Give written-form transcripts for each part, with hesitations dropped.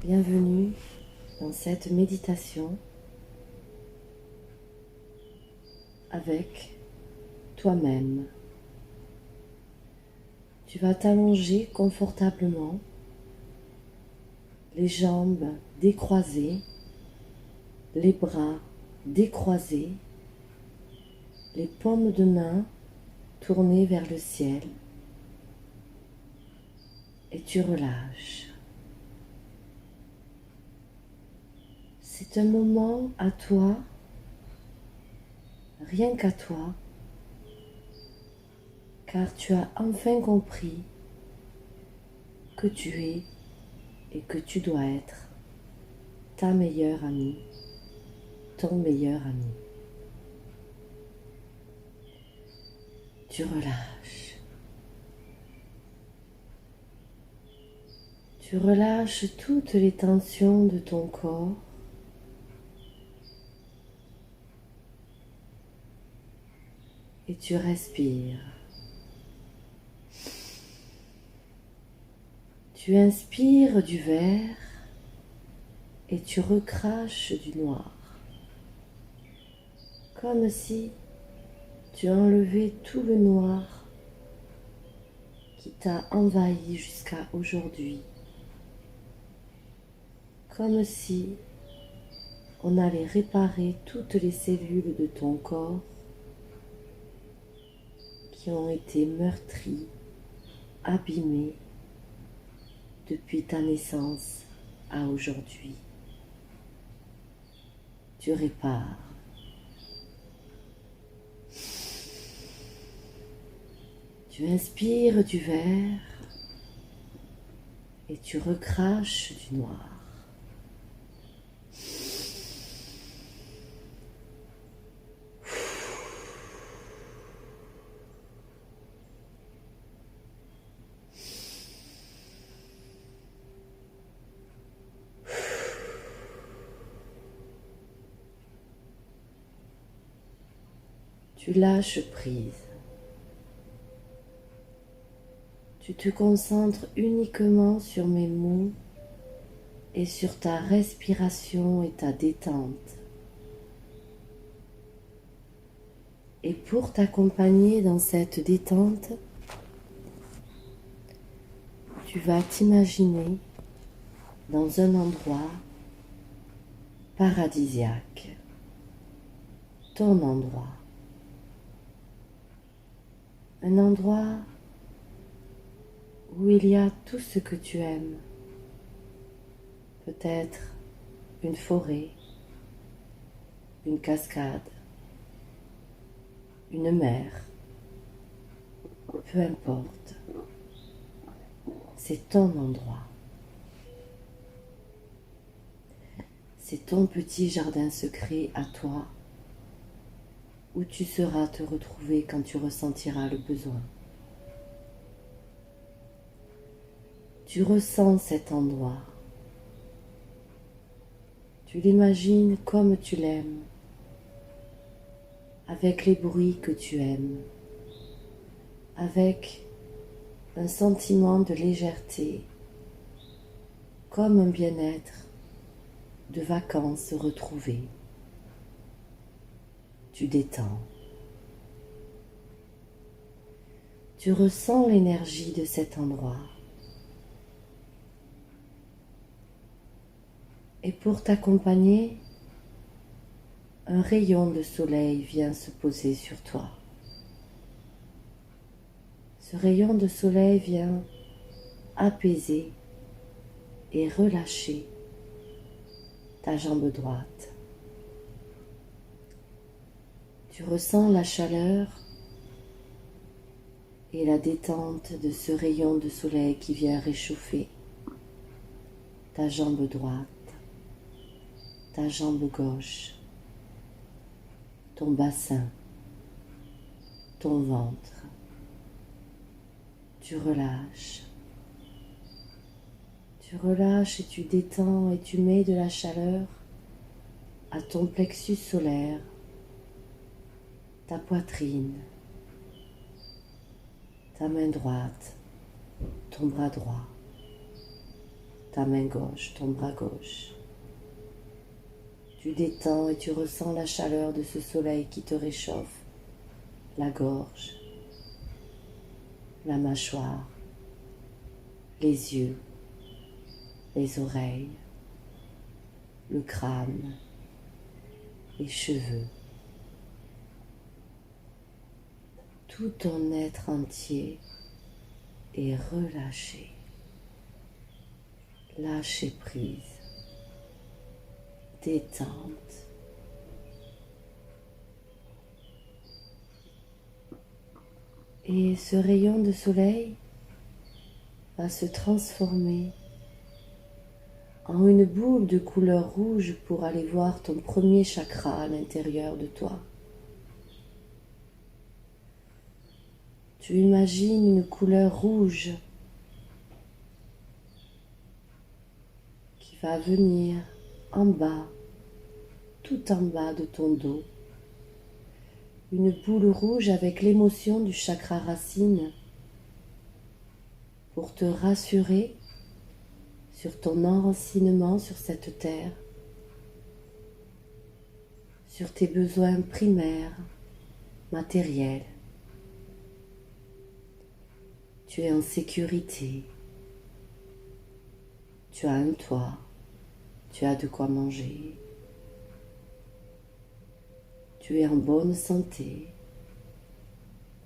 Bienvenue dans cette méditation avec toi-même. Tu vas t'allonger confortablement, les jambes décroisées, les bras décroisés, les paumes de main tournées vers le ciel et tu relâches. C'est un moment à toi, rien qu'à toi, car tu as enfin compris que tu es et que tu dois être ta meilleure amie, ton meilleur ami. Tu relâches. Tu relâches toutes les tensions de ton corps et tu respires. Tu inspires du vert et tu recraches du noir, comme si tu enlevais tout le noir qui t'a envahi jusqu'à aujourd'hui, comme si on allait réparer toutes les cellules de ton corps qui ont été meurtries, abîmées depuis ta naissance à aujourd'hui. Tu répares. Tu inspires du vert et tu recraches du noir. Tu lâches prise. Tu te concentres uniquement sur mes mots et sur ta respiration et ta détente. Et pour t'accompagner dans cette détente, tu vas t'imaginer dans un endroit paradisiaque, ton endroit. Un endroit où il y a tout ce que tu aimes. Peut-être une forêt, une cascade, une mer, peu importe. C'est ton endroit. C'est ton petit jardin secret à toi, où tu seras te retrouver quand tu ressentiras le besoin. Tu ressens cet endroit. Tu l'imagines comme tu l'aimes, avec les bruits que tu aimes, avec un sentiment de légèreté, comme un bien-être de vacances retrouvées. Tu détends. Tu ressens l'énergie de cet endroit. Et pour t'accompagner, un rayon de soleil vient se poser sur toi. Ce rayon de soleil vient apaiser et relâcher ta jambe droite. Tu ressens la chaleur et la détente de ce rayon de soleil qui vient réchauffer ta jambe droite, ta jambe gauche, ton bassin, ton ventre. Tu relâches. Tu relâches et tu détends et tu mets de la chaleur à ton plexus solaire, ta poitrine, ta main droite, ton bras droit. ta main gauche, ton bras gauche. Tu détends et tu ressens la chaleur de ce soleil qui te réchauffe la gorge, la mâchoire, les yeux, les oreilles, le crâne, les cheveux. Tout ton être entier est relâché, lâché prise, détente. Et ce rayon de soleil va se transformer en une boule de couleur rouge pour aller voir ton premier chakra à l'intérieur de toi. Tu imagines une couleur rouge qui va venir en bas, tout en bas de ton dos. Une boule rouge avec l'émotion du chakra racine pour te rassurer sur ton enracinement sur cette terre, sur tes besoins primaires, matériels. Tu es en sécurité, tu as un toit, tu as de quoi manger, tu es en bonne santé,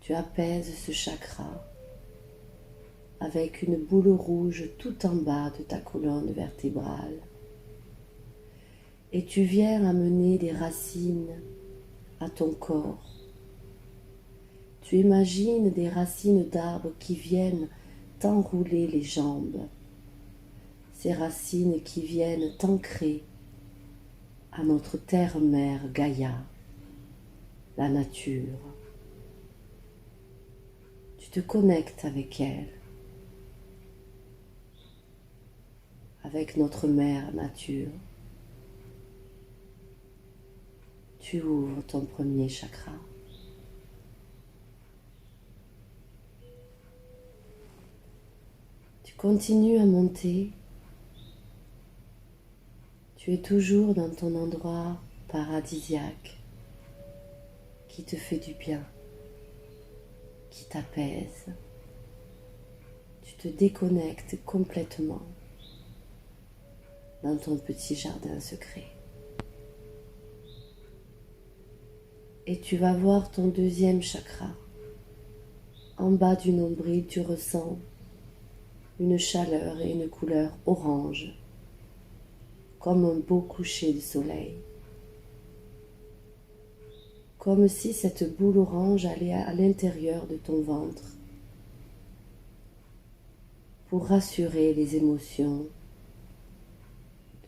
tu apaises ce chakra avec une boule rouge tout en bas de ta colonne vertébrale. Et tu viens amener des racines à ton corps. Tu imagines des racines d'arbres qui viennent t'enrouler les jambes. Ces racines qui viennent t'ancrer à notre terre-mère Gaïa, la nature. Tu te connectes avec elle, avec notre mère nature. Tu ouvres ton premier chakra. Tu continues à monter. Tu es toujours dans ton endroit paradisiaque qui te fait du bien, qui t'apaise. Tu te déconnectes complètement dans ton petit jardin secret. Et tu vas voir ton deuxième chakra. En bas du nombril, tu ressens une chaleur et une couleur orange, comme un beau coucher de soleil. Comme si cette boule orange allait à l'intérieur de ton ventre pour rassurer les émotions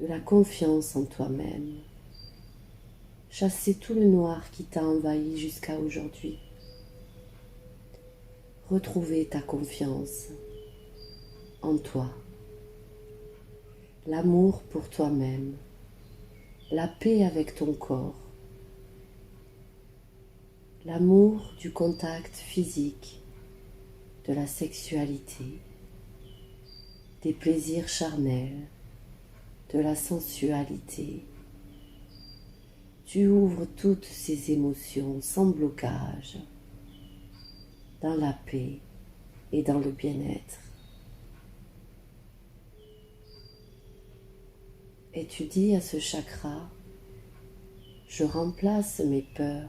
de la confiance en toi-même. Chasser tout le noir qui t'a envahi jusqu'à aujourd'hui. Retrouver ta confiance en toi. L'amour pour toi-même. La paix avec ton corps. L'amour du contact physique, de la sexualité, des plaisirs charnels, de la sensualité. Tu ouvres toutes ces émotions sans blocage, dans la paix et dans le bien-être. Et tu dis à ce chakra, je remplace mes peurs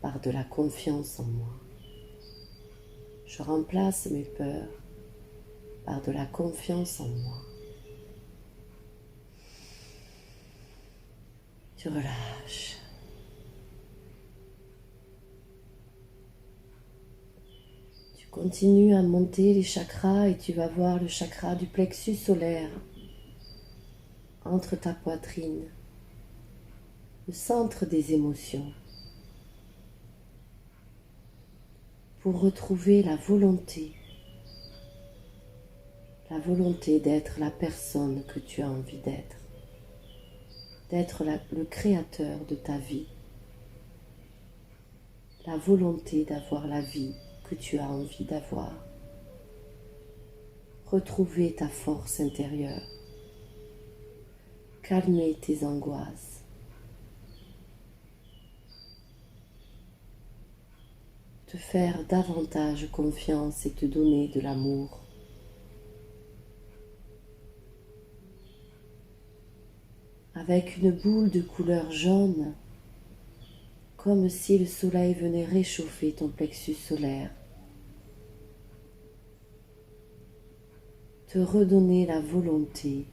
par de la confiance en moi. Je remplace mes peurs par de la confiance en moi. Tu relâches. Tu continues à monter les chakras et tu vas voir le chakra du plexus solaire entre ta poitrine, le centre des émotions, pour retrouver la volonté d'être la personne que tu as envie d'être le créateur de ta vie, la volonté d'avoir la vie que tu as envie d'avoir. retrouver ta force intérieure, calmer tes angoisses, te faire davantage confiance et te donner de l'amour. Avec une boule de couleur jaune, comme si le soleil venait réchauffer ton plexus solaire, te redonner la volonté,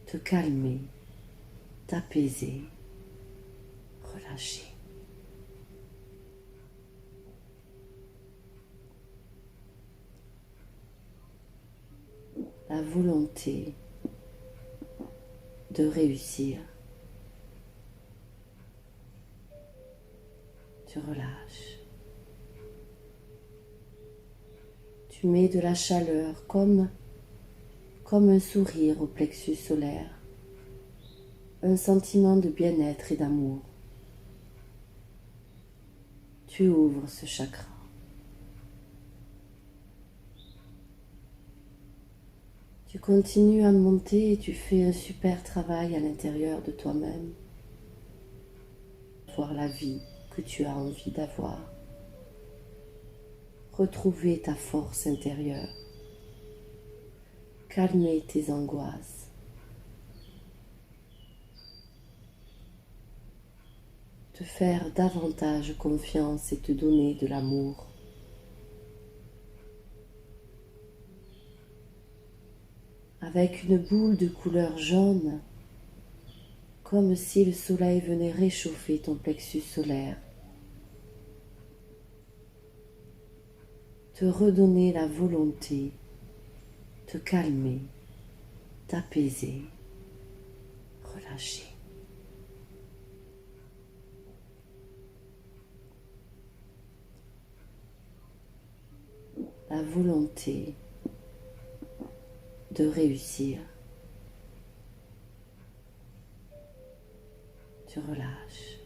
te calmer, t'apaiser, relâcher. La volonté de réussir. Tu relâches. Tu mets de la chaleur comme un sourire au plexus solaire, un sentiment de bien-être et d'amour. Tu ouvres ce chakra. Tu continues à monter et tu fais un super travail à l'intérieur de toi-même. Voir la vie que tu as envie d'avoir. Retrouver ta force intérieure. Calmer tes angoisses. Te faire davantage confiance et te donner de l'amour. Avec une boule de couleur jaune, comme si le soleil venait réchauffer ton plexus solaire, te redonner la volonté, te calmer, t'apaiser, relâcher. La volonté de réussir. Tu relâches.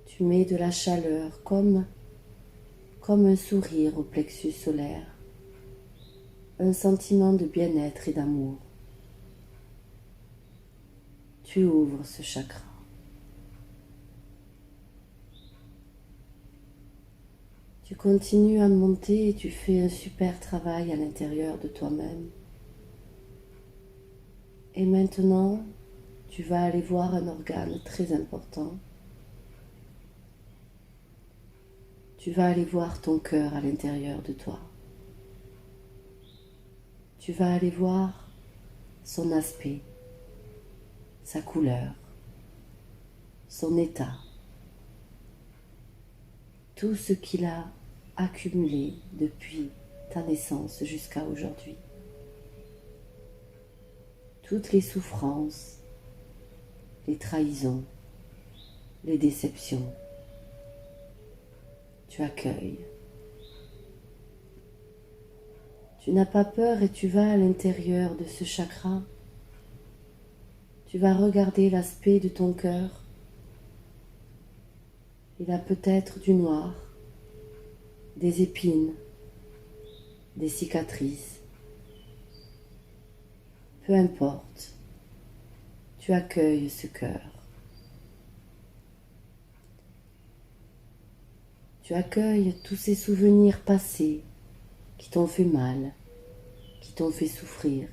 Tu mets de la chaleur comme un sourire au plexus solaire, un sentiment de bien-être et d'amour. Tu ouvres ce chakra. Tu continues à monter et tu fais un super travail à l'intérieur de toi-même. Et maintenant, tu vas aller voir un organe très important. Tu vas aller voir ton cœur à l'intérieur de toi. Tu vas aller voir son aspect, sa couleur, son état, tout ce qu'il a accumulé depuis ta naissance jusqu'à aujourd'hui. Toutes les souffrances, les trahisons, les déceptions. Tu accueilles. Tu n'as pas peur et tu vas à l'intérieur de ce chakra. Tu vas regarder l'aspect de ton cœur. Il a peut-être du noir, des épines, des cicatrices. Peu importe, tu accueilles ce cœur. Tu accueilles tous ces souvenirs passés qui t'ont fait mal, qui t'ont fait souffrir.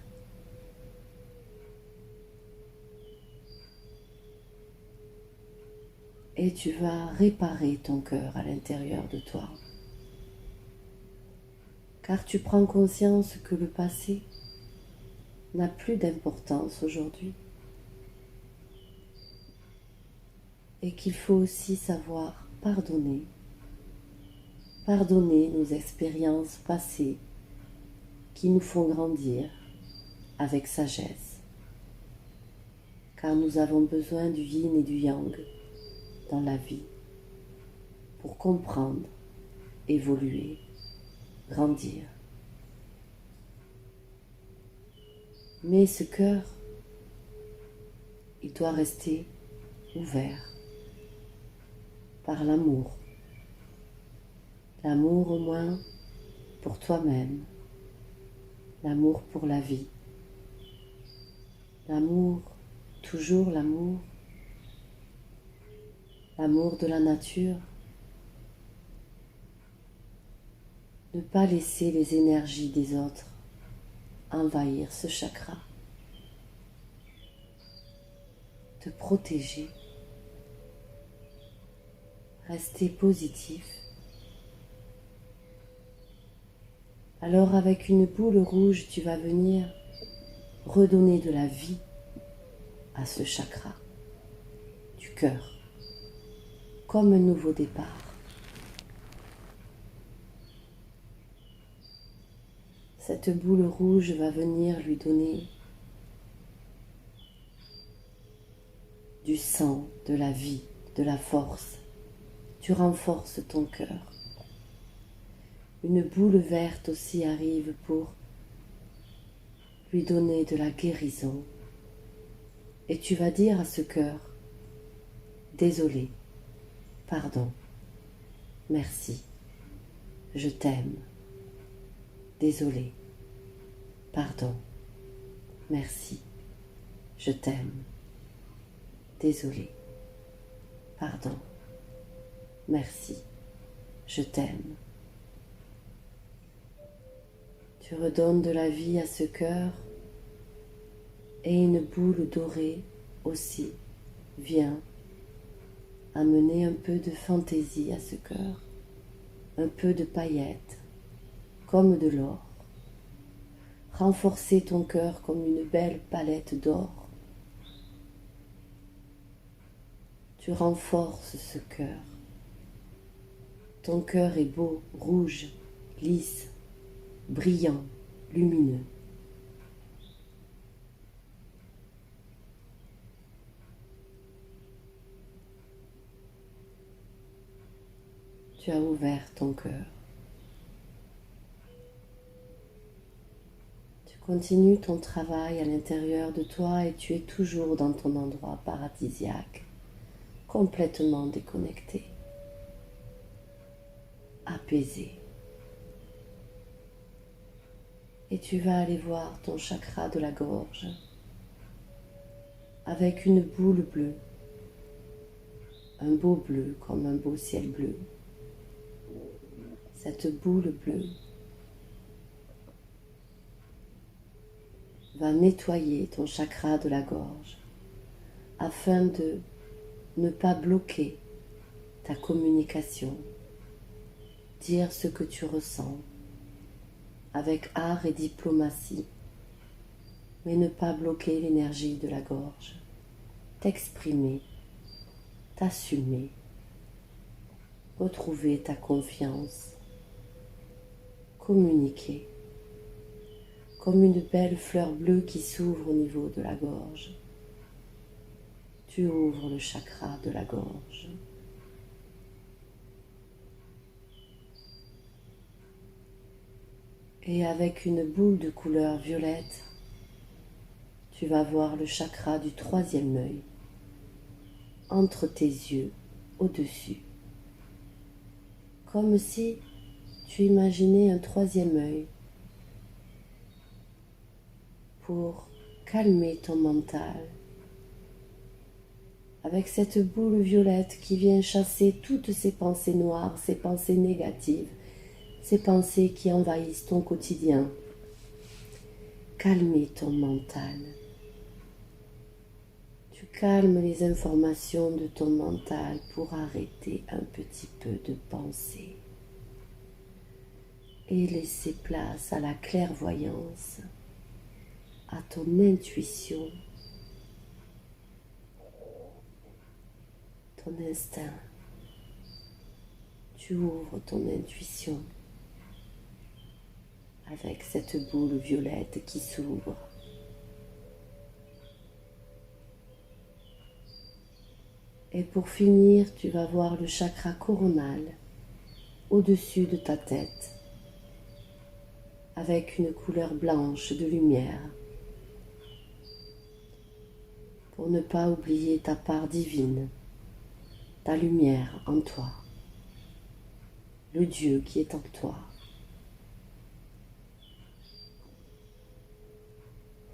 Et tu vas réparer ton cœur à l'intérieur de toi. Car tu prends conscience que le passé n'a plus d'importance aujourd'hui. Et qu'il faut aussi savoir pardonner. Pardonner nos expériences passées qui nous font grandir avec sagesse. Car nous avons besoin du yin et du yang dans la vie pour comprendre, évoluer, grandir. Mais ce cœur, il doit rester ouvert par l'amour. L'amour au moins pour toi-même, l'amour pour la vie, l'amour, toujours l'amour, l'amour de la nature. Ne pas laisser les énergies des autres envahir ce chakra. Te protéger. Rester positif. Alors avec une boule rouge, tu vas venir redonner de la vie à ce chakra du cœur, comme un nouveau départ. Cette boule rouge va venir lui donner du sang, de la vie, de la force. Tu renforces ton cœur. Une boule verte aussi arrive pour lui donner de la guérison. Et tu vas dire à ce cœur, désolé, pardon, merci, je t'aime, désolé, pardon, merci, je t'aime, désolé, pardon, merci, je t'aime. Tu redonnes de la vie à ce cœur et une boule dorée aussi vient amener un peu de fantaisie à ce cœur, un peu de paillettes, comme de l'or. Renforcer ton cœur comme une belle palette d'or. Tu renforces ce cœur. Ton cœur est beau, rouge, lisse, brillant, lumineux. Tu as ouvert ton cœur. Tu continues ton travail à l'intérieur de toi et tu es toujours dans ton endroit paradisiaque, complètement déconnecté, apaisé. Et tu vas aller voir ton chakra de la gorge avec une boule bleue, un beau bleu comme un beau ciel bleu. Cette boule bleue va nettoyer ton chakra de la gorge afin de ne pas bloquer ta communication, dire ce que tu ressens avec art et diplomatie, mais ne pas bloquer l'énergie de la gorge, t'exprimer, t'assumer, retrouver ta confiance, communiquer, comme une belle fleur bleue qui s'ouvre au niveau de la gorge. Tu ouvres le chakra de la gorge. Et avec une boule de couleur violette, tu vas voir le chakra du troisième œil, entre tes yeux, au-dessus. Comme si tu imaginais un troisième œil pour calmer ton mental. Avec cette boule violette qui vient chasser toutes ces pensées noires, ces pensées négatives, ces pensées qui envahissent ton quotidien. Calmer ton mental. Tu calmes les informations de ton mental pour arrêter un petit peu de penser et laisser place à la clairvoyance, à ton intuition, ton instinct. Tu ouvres ton intuition avec cette boule violette qui s'ouvre. Et pour finir, tu vas voir le chakra coronal au-dessus de ta tête avec une couleur blanche de lumière pour ne pas oublier ta part divine, ta lumière en toi, le Dieu qui est en toi.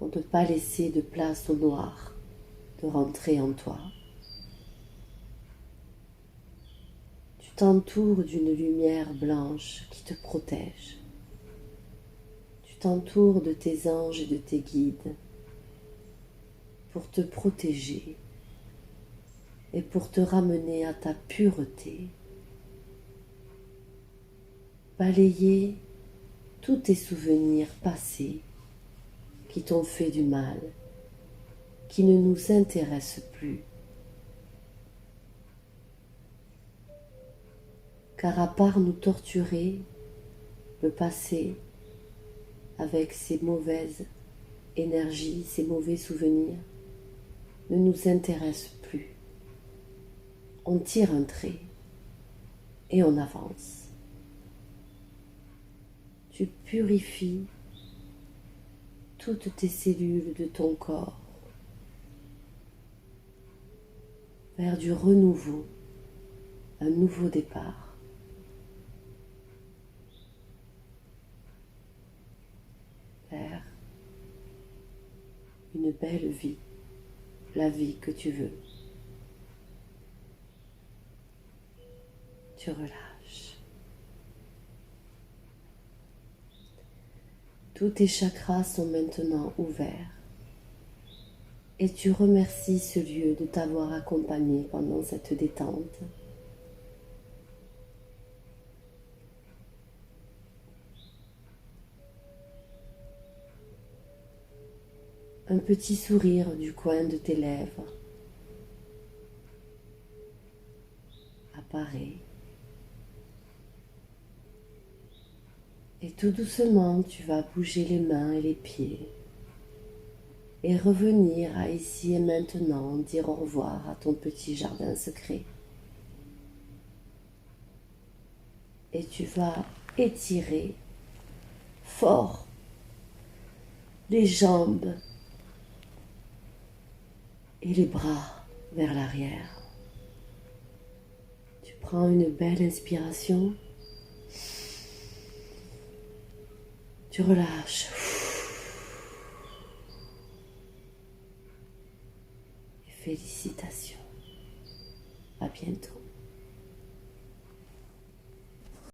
pour ne pas laisser de place au noir de rentrer en toi. Tu t'entoures d'une lumière blanche qui te protège. Tu t'entoures de tes anges et de tes guides pour te protéger et pour te ramener à ta pureté. Balayer tous tes souvenirs passés qui t'ont fait du mal, qui ne nous intéressent plus. Car à part nous torturer, le passé, avec ses mauvaises énergies, ses mauvais souvenirs, ne nous intéresse plus. On tire un trait et on avance. Tu purifies toutes tes cellules de ton corps vers du renouveau, un nouveau départ. Vers une belle vie, la vie que tu veux. Tu relâches. Tous tes chakras sont maintenant ouverts et tu remercies ce lieu de t'avoir accompagné pendant cette détente. Un petit sourire du coin de tes lèvres apparaît. Et tout doucement, tu vas bouger les mains et les pieds et revenir à ici et maintenant dire au revoir à ton petit jardin secret. Et tu vas étirer fort les jambes et les bras vers l'arrière. Tu prends une belle inspiration. Tu relâches. Et félicitations. À bientôt.